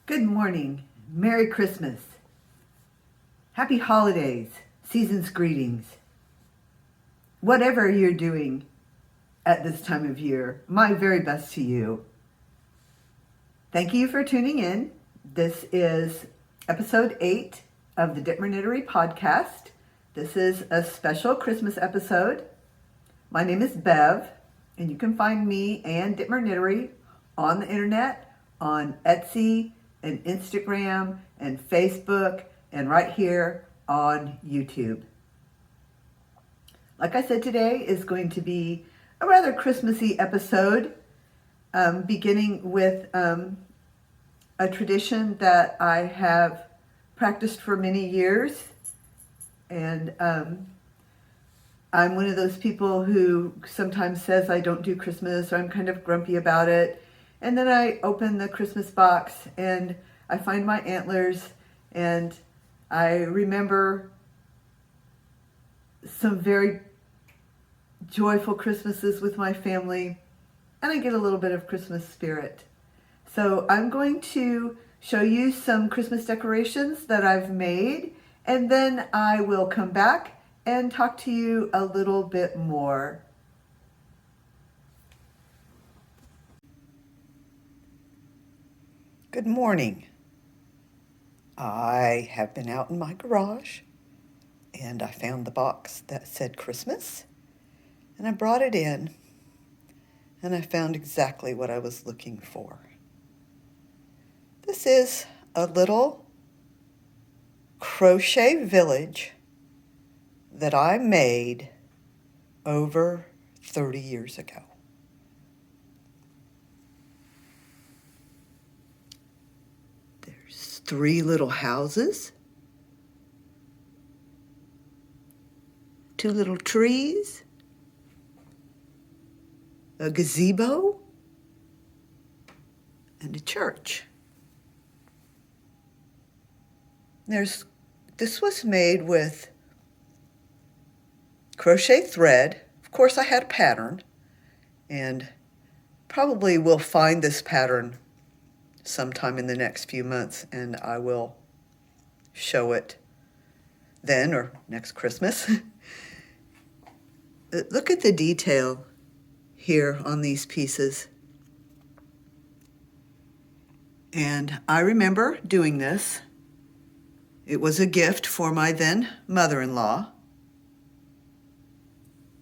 Good morning. Merry Christmas. Happy holidays. Season's greetings. Whatever you're doing at this time of year, my very best to you. Thank you for tuning in. This is episode 8 of the Dittmer Knittery podcast. This is a special Christmas episode. My name is Bev, and you can find me and Dittmer Knittery on the internet, on Etsy, and Instagram and Facebook and right here on YouTube. Like I said, today is going to be a rather Christmassy episode, beginning with a tradition that I have practiced for many years. And I'm one of those people who sometimes says I don't do Christmas, or I'm kind of grumpy about it. And then I open the Christmas box and I find my antlers, and I remember some very joyful Christmases with my family, and I get a little bit of Christmas spirit. So I'm going to show you some Christmas decorations that I've made, and then I will come back and talk to you a little bit more. Good morning. I have been out in my garage and I found the box that said Christmas, and I brought it in and I found exactly what I was looking for. This is a little crochet village that I made over 30 years ago. There's 3 little houses, 2 little trees, a gazebo, and a church. This was made with crochet thread. Of course, I had a pattern, and probably will find this pattern sometime in the next few months, and I will show it then or next Christmas. Look at the detail here on these pieces. And I remember doing this. It was a gift for my then mother-in-law.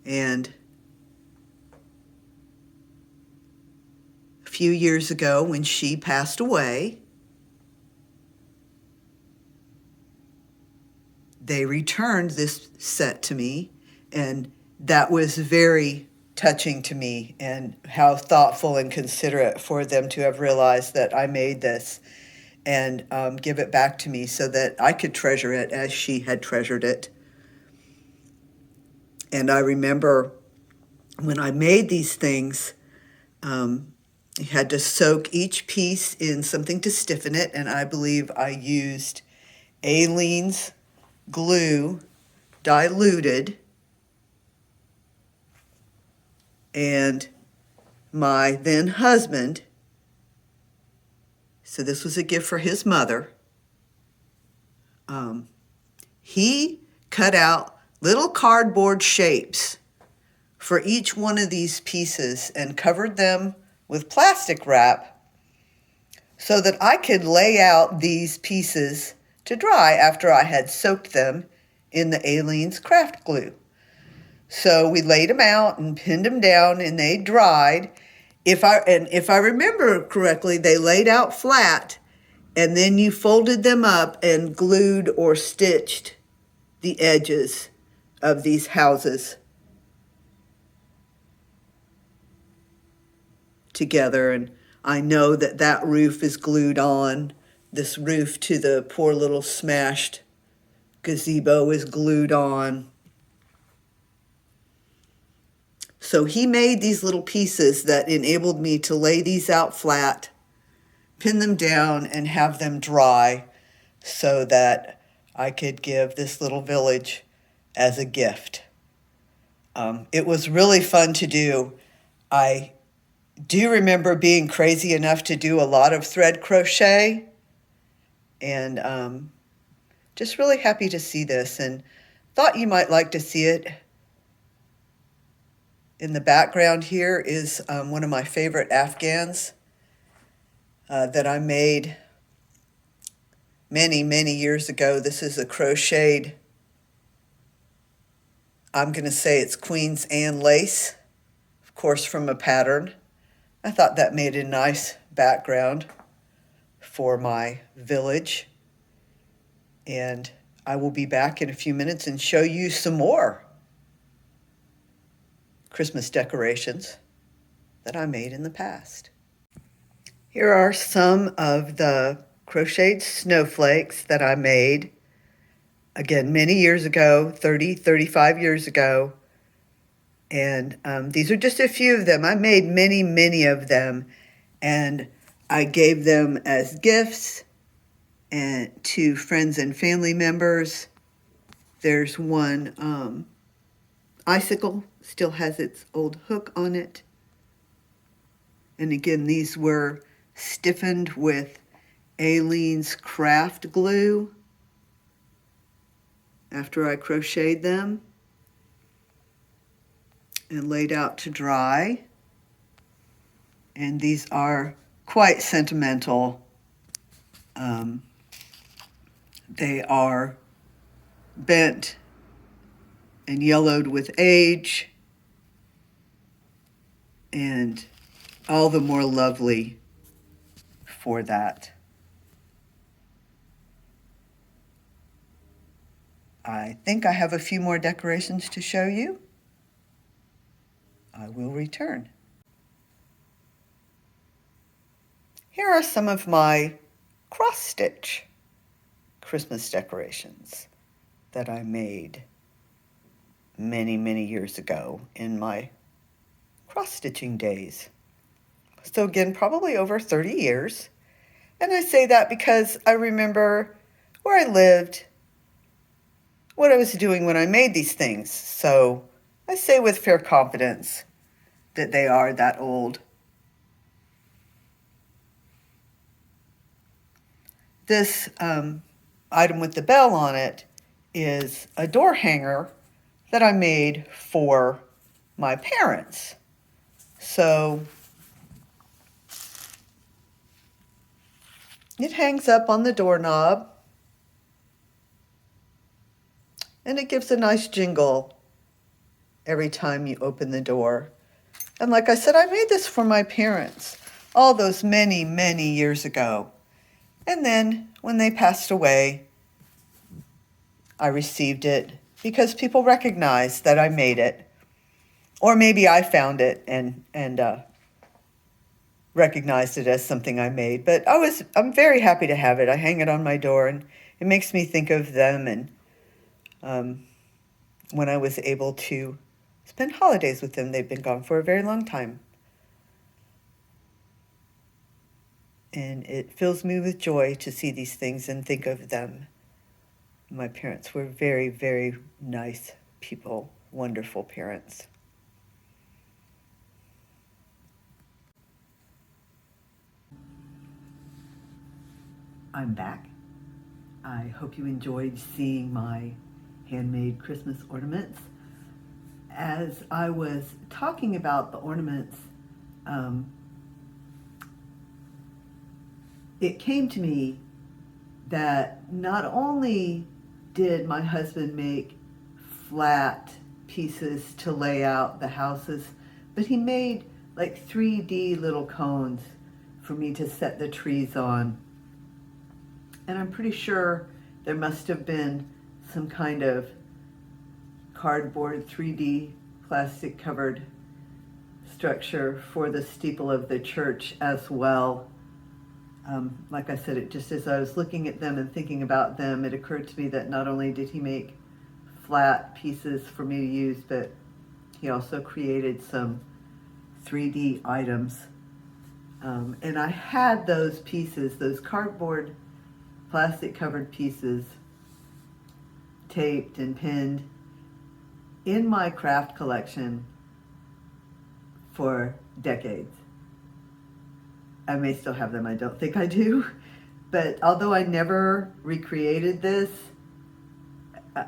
And a few years ago, when she passed away, they returned this set to me, and that was very touching to me, and how thoughtful and considerate for them to have realized that I made this and give it back to me so that I could treasure it as she had treasured it. And I remember when I made these things, you had to soak each piece in something to stiffen it, and I believe I used Aleene's glue diluted, and my then husband, so this was a gift for his mother, he cut out little cardboard shapes for each one of these pieces and covered them with plastic wrap so that I could lay out these pieces to dry after I had soaked them in the Aleene's craft glue. So we laid them out and pinned them down, and they dried. If I remember correctly, they laid out flat, and then you folded them up and glued or stitched the edges of these houses together. And I know that that roof is glued on. This roof to the poor little smashed gazebo is glued on. So he made these little pieces that enabled me to lay these out flat, pin them down, and have them dry so that I could give this little village as a gift. It was really fun to do. I do remember being crazy enough to do a lot of thread crochet And just really happy to see this, and thought you might like to see it. In the background here is one of my favorite Afghans that I made many, many years ago. This is a crocheted, I'm going to say it's Queen's Anne lace, of course from a pattern. I thought that made a nice background for my village. And I will be back in a few minutes and show you some more Christmas decorations that I made in the past. Here are some of the crocheted snowflakes that I made, again, many years ago, 30, 35 years ago. And these are just a few of them. I made many, many of them, and I gave them as gifts and to friends and family members. There's one icicle, still has its old hook on it. And again, these were stiffened with Aleene's craft glue after I crocheted them and laid out to dry. And these are quite sentimental. They are bent and yellowed with age, and all the more lovely for that. I think I have a few more decorations to show you. I will return. Here are some of my cross-stitch Christmas decorations that I made many, many years ago in my cross-stitching days. So again, probably over 30 years. And I say that because I remember where I lived, what I was doing when I made these things. So I say with fair confidence that they are that old. This item with the bell on it is a door hanger that I made for my parents. So it hangs up on the doorknob, and it gives a nice jingle every time you open the door. And like I said, I made this for my parents all those many, many years ago. And then when they passed away, I received it because people recognized that I made it. Or maybe I found it and recognized it as something I made. But I'm very happy to have it. I hang it on my door, and it makes me think of them and when I was able to spend holidays with them. They've been gone for a very long time. And it fills me with joy to see these things and think of them. My parents were very, very nice people, wonderful parents. I'm back. I hope you enjoyed seeing my handmade Christmas ornaments. As I was talking about the ornaments, it came to me that not only did my husband make flat pieces to lay out the houses, but he made like 3D little cones for me to set the trees on. And I'm pretty sure there must have been some kind of cardboard 3D plastic covered structure for the steeple of the church as well. Like I said, just as I was looking at them and thinking about them, it occurred to me that not only did he make flat pieces for me to use, but he also created some 3D items. And I had those pieces, those cardboard plastic covered pieces, taped and pinned in my craft collection for decades. I may still have them, I don't think I do, But although I never recreated this,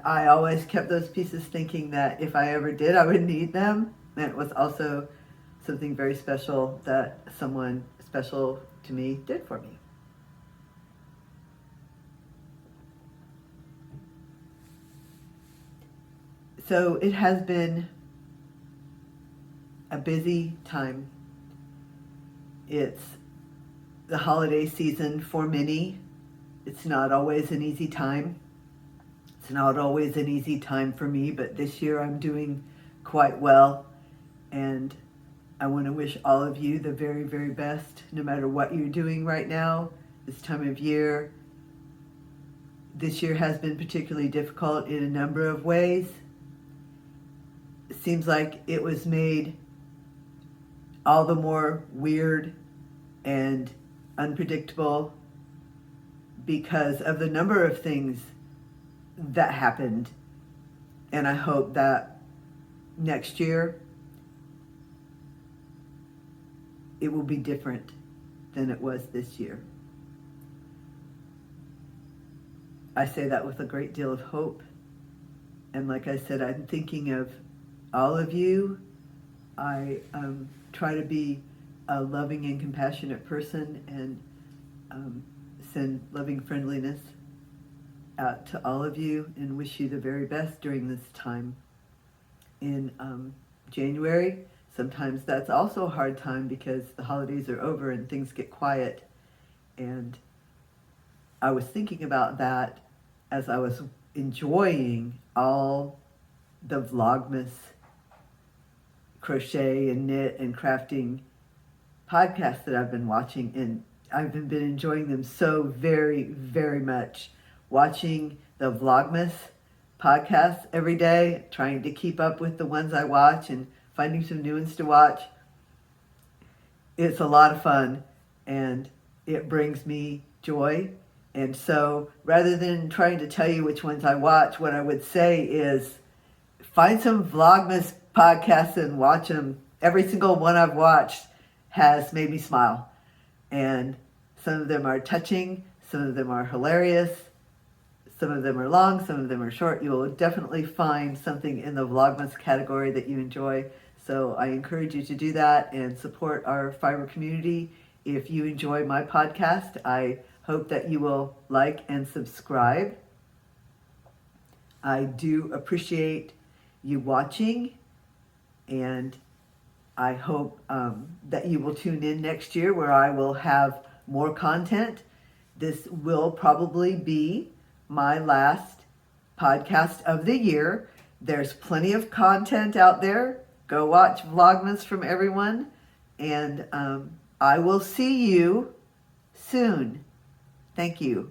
I always kept those pieces thinking that if I ever did, I would need them. And it was also something very special that someone special to me did for me. So it has been a busy time. It's the holiday season for many. It's not always an easy time. It's not always an easy time for me, but this year I'm doing quite well. And I want to wish all of you the very, very best, no matter what you're doing right now, this time of year. This year has been particularly difficult in a number of ways. It seems like it was made all the more weird and unpredictable because of the number of things that happened. And I hope that next year it will be different than it was this year. I say that with a great deal of hope. And like I said, I'm thinking of all of you. I try to be a loving and compassionate person and send loving friendliness out to all of you and wish you the very best during this time. In January, sometimes that's also a hard time because the holidays are over and things get quiet. And I was thinking about that as I was enjoying all the Vlogmas crochet and knit and crafting podcasts that I've been watching, and I've been enjoying them so very, very much. Watching the Vlogmas podcasts every day, trying to keep up with the ones I watch and finding some new ones to watch. It's a lot of fun and it brings me joy. And so rather than trying to tell you which ones I watch, what I would say is find some Vlogmas podcasts and watch them. Every single one I've watched has made me smile. And some of them are touching, some of them are hilarious, some of them are long, some of them are short. You will definitely find something in the Vlogmas category that you enjoy. So I encourage you to do that and support our fiber community. If you enjoy my podcast, I hope that you will like and subscribe. I do appreciate you watching, and I hope that you will tune in next year where I will have more content. This will probably be my last podcast of the year. There's plenty of content out there. Go watch Vlogmas from everyone, and I will see you soon. Thank you.